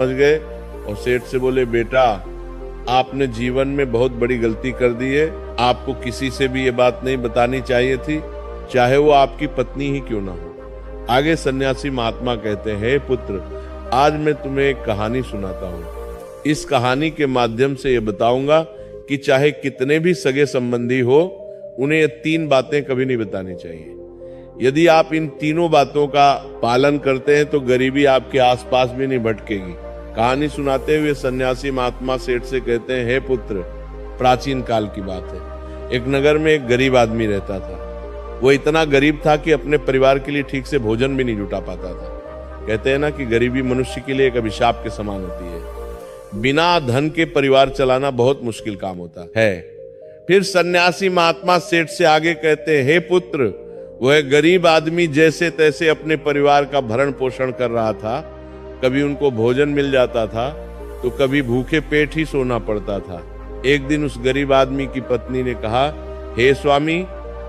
समझ गए और सेठ से बोले, बेटा आपने जीवन में बहुत बड़ी गलती कर दी है, आपको किसी से भी ये बात नहीं बतानी चाहिए थी, चाहे वो आपकी पत्नी ही क्यों ना हो। आगे सन्यासी महात्मा कहते हैं, हे पुत्र, आज मैं तुम्हें एक कहानी सुनाता हूँ। इस कहानी के माध्यम से ये बताऊंगा कि चाहे कितने भी सगे संबंधी हो, उन्हें ये 3 बातें कभी नहीं बतानी चाहिए। यदि आप इन तीनों बातों का पालन करते हैं तो गरीबी आपके आसपास भी नहीं भटकेगी। कहानी सुनाते हुए सन्यासी महात्मा सेठ से कहते हैं, हे पुत्र, प्राचीन काल की बात है। एक नगर में एक गरीब आदमी रहता था। वो इतना गरीब था कि अपने परिवार के लिए ठीक से भोजन भी नहीं जुटा पाता था। कहते हैं ना कि गरीबी मनुष्य के लिए एक अभिशाप के समान होती है। बिना धन के परिवार चलाना बहुत मुश्किल काम होता है। फिर सन्यासी महात्मा सेठ से आगे कहते हैं, हे पुत्र, वह गरीब आदमी जैसे तैसे अपने परिवार का भरण पोषण कर रहा था। कभी उनको भोजन मिल जाता था तो कभी भूखे पेट ही सोना पड़ता था। एक दिन उस गरीब आदमी की पत्नी ने कहा, हे स्वामी,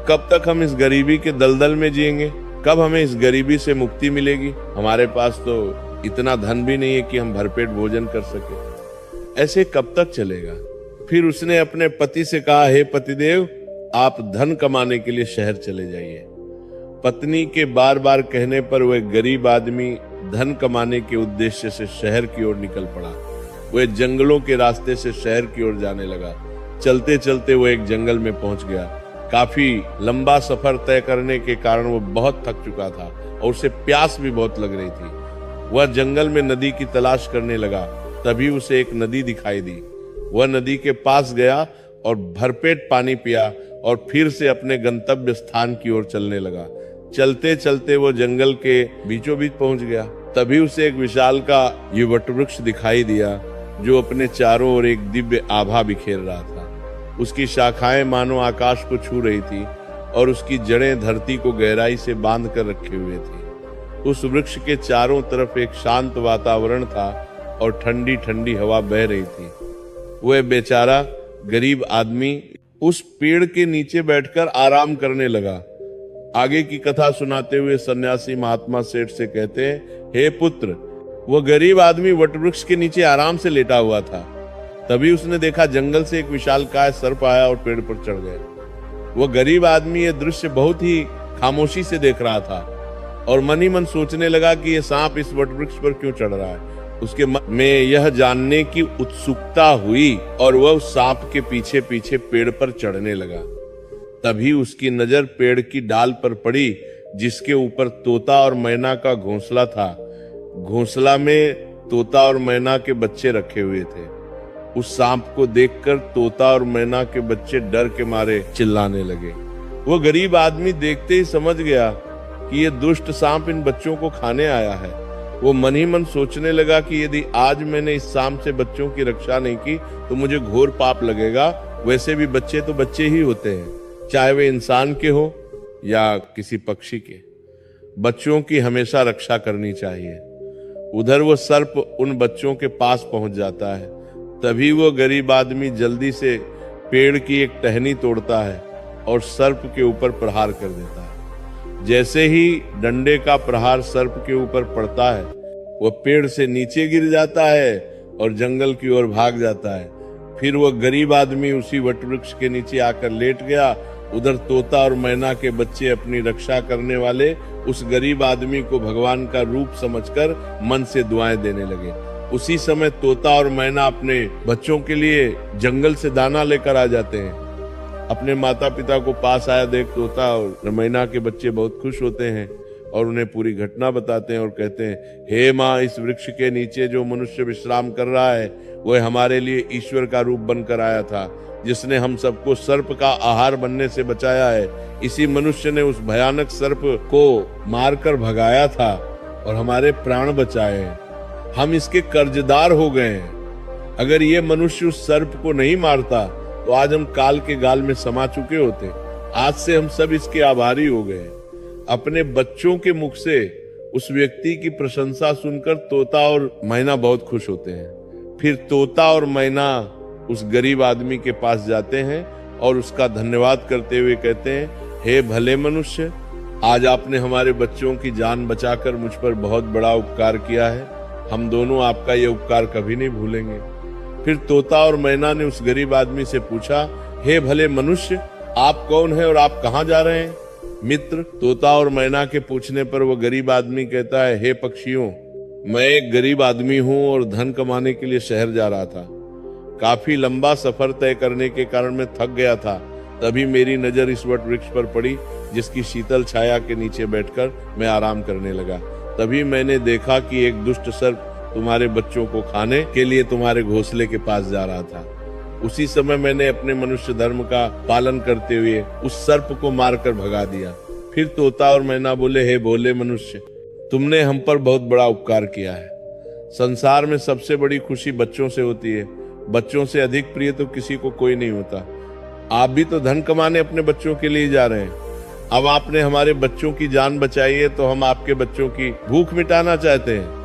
कब तक हम इस गरीबी के दलदल में जिएंगे? कब हमें इस गरीबी से मुक्ति मिलेगी? हमारे पास तो इतना धन भी नहीं है कि हम भरपेट भोजन कर सके। ऐसे कब तक चलेगा? फिर उसने अपने पति से कहा, हे पतिदेव, आप धन कमाने के लिए शहर चले जाइए। पत्नी के बार बार कहने पर वह गरीब आदमी धन कमाने के उद्देश्य से शहर की ओर निकल पड़ा। वह जंगलों के रास्ते से शहर की ओर जाने लगा। चलते चलते वो एक जंगल में पहुंच गया। काफी लंबा सफर तय करने के कारण वो बहुत थक चुका था और उसे प्यास भी बहुत लग रही थी। वह जंगल में नदी की तलाश करने लगा। तभी उसे एक नदी दिखाई दी। वह नदी के पास गया और भरपेट पानी पिया और फिर से अपने गंतव्य स्थान की ओर चलने लगा। चलते चलते वो जंगल के बीचों बीच पहुंच गया। तभी उसे एक विशाल का ये वटवृक्ष दिखाई दिया जो अपने चारों ओर एक दिव्य आभा बिखेर रहा था। उसकी शाखाएं मानो आकाश को छू रही थी और उसकी जड़ें धरती को गहराई से बांध कर रखे हुए थी। उस वृक्ष के चारों तरफ एक शांत वातावरण था और ठंडी ठंडी हवा बह रही थी। वह बेचारा गरीब आदमी उस पेड़ के नीचे बैठकर आराम करने लगा। आगे की कथा सुनाते हुए सन्यासी महात्मा सेठ से कहते हैं, हे पुत्र, वह गरीब आदमी वटवृक्ष के नीचे आराम से लेटा हुआ था। तभी उसने देखा जंगल से एक विशालकाय सर्प आया और पेड़ पर चढ़ गया। वह गरीब आदमी यह दृश्य बहुत ही खामोशी से देख रहा था और मन ही मन सोचने लगा कि यह सांप इस वटवृक्ष पर क्यों चढ़ रहा है। उसके मन में यह जानने की उत्सुकता हुई और वह उस सांप के पीछे पीछे पेड़ पर चढ़ने लगा। तभी उसकी नजर पेड़ की डाल पर पड़ी जिसके ऊपर तोता और मैना का घोंसला था। घोंसला में तोता और मैना के बच्चे रखे हुए थे। उस सांप को देखकर तोता और मैना के बच्चे डर के मारे चिल्लाने लगे। वो गरीब आदमी देखते ही समझ गया कि ये दुष्ट सांप इन बच्चों को खाने आया है। वो मन ही मन सोचने लगा कि यदि आज मैंने इस सांप से बच्चों की रक्षा नहीं की तो मुझे घोर पाप लगेगा। वैसे भी बच्चे तो बच्चे ही होते हैं, चाहे वे इंसान के हो या किसी पक्षी के। बच्चों की हमेशा रक्षा करनी चाहिए। उधर वो सर्प उन बच्चों के पास पहुंच जाता है। तभी वो गरीब आदमी जल्दी से पेड़ की एक टहनी तोड़ता है और सर्प के ऊपर प्रहार कर देता है। जैसे ही डंडे का प्रहार सर्प के ऊपर पड़ता है, वह पेड़ से नीचे गिर जाता है और जंगल की ओर भाग जाता है। फिर वह गरीब आदमी उसी वटवृक्ष के नीचे आकर लेट गया। उधर तोता और मैना के बच्चे अपनी रक्षा करने वाले उस गरीब आदमी को भगवान का रूप समझकर मन से दुआएं देने लगे। उसी समय तोता और मैना अपने बच्चों के लिए जंगल से दाना लेकर आ जाते हैं। अपने माता पिता को पास आया देख तोता और मैना के बच्चे बहुत खुश होते हैं और उन्हें पूरी घटना बताते हैं और कहते हैं, हे माँ, इस वृक्ष के नीचे जो मनुष्य विश्राम कर रहा है वह हमारे लिए ईश्वर का रूप बनकर आया था, जिसने हम सबको सर्प का आहार बनने से बचाया है। इसी मनुष्य ने उस भयानक सर्प को मारकर भगाया था और हमारे प्राण बचाए हैं। हम इसके कर्जदार हो गए हैं। अगर ये मनुष्य उस सर्प को नहीं मारता तो आज हम काल के गाल में समा चुके होते। आज से हम सब इसके आभारी हो गए। अपने बच्चों के मुख से उस व्यक्ति की प्रशंसा सुनकर तोता और मैना बहुत खुश होते हैं। फिर तोता और मैना उस गरीब आदमी के पास जाते हैं और उसका धन्यवाद करते हुए कहते हैं, हे भले मनुष्य, आज आपने हमारे बच्चों की जान बचाकर मुझ पर बहुत बड़ा उपकार किया है। हम दोनों आपका ये उपकार कभी नहीं भूलेंगे। फिर तोता और मैना ने उस गरीब आदमी से पूछा, हे भले मनुष्य, आप कौन हैं और आप कहाँ जा रहे हैं? मित्र, तोता और मैना के पूछने पर वो गरीब आदमी कहता है, हे पक्षियों, मैं एक गरीब आदमी हूँ और धन कमाने के लिए शहर जा रहा था। काफी लंबा सफर तय करने के कारण मैं थक गया था। तभी मेरी नजर इस वट वृक्ष पर पड़ी, जिसकी शीतल छाया के नीचे बैठकर मैं आराम करने लगा। तभी मैंने देखा कि एक दुष्ट सर्प तुम्हारे बच्चों को खाने के लिए तुम्हारे घोंसले के पास जा रहा था। उसी समय मैंने अपने मनुष्य धर्म का पालन करते हुए उस सर्प को मारकर भगा दिया। फिर तोता और मैना बोले, हे भोले मनुष्य, तुमने हम पर बहुत बड़ा उपकार किया है। संसार में सबसे बड़ी खुशी बच्चों से होती है। बच्चों से अधिक प्रिय तो किसी को कोई नहीं होता। आप भी तो धन कमाने अपने बच्चों के लिए जा रहे हैं। अब आपने हमारे बच्चों की जान बचाई है तो हम आपके बच्चों की भूख मिटाना चाहते हैं।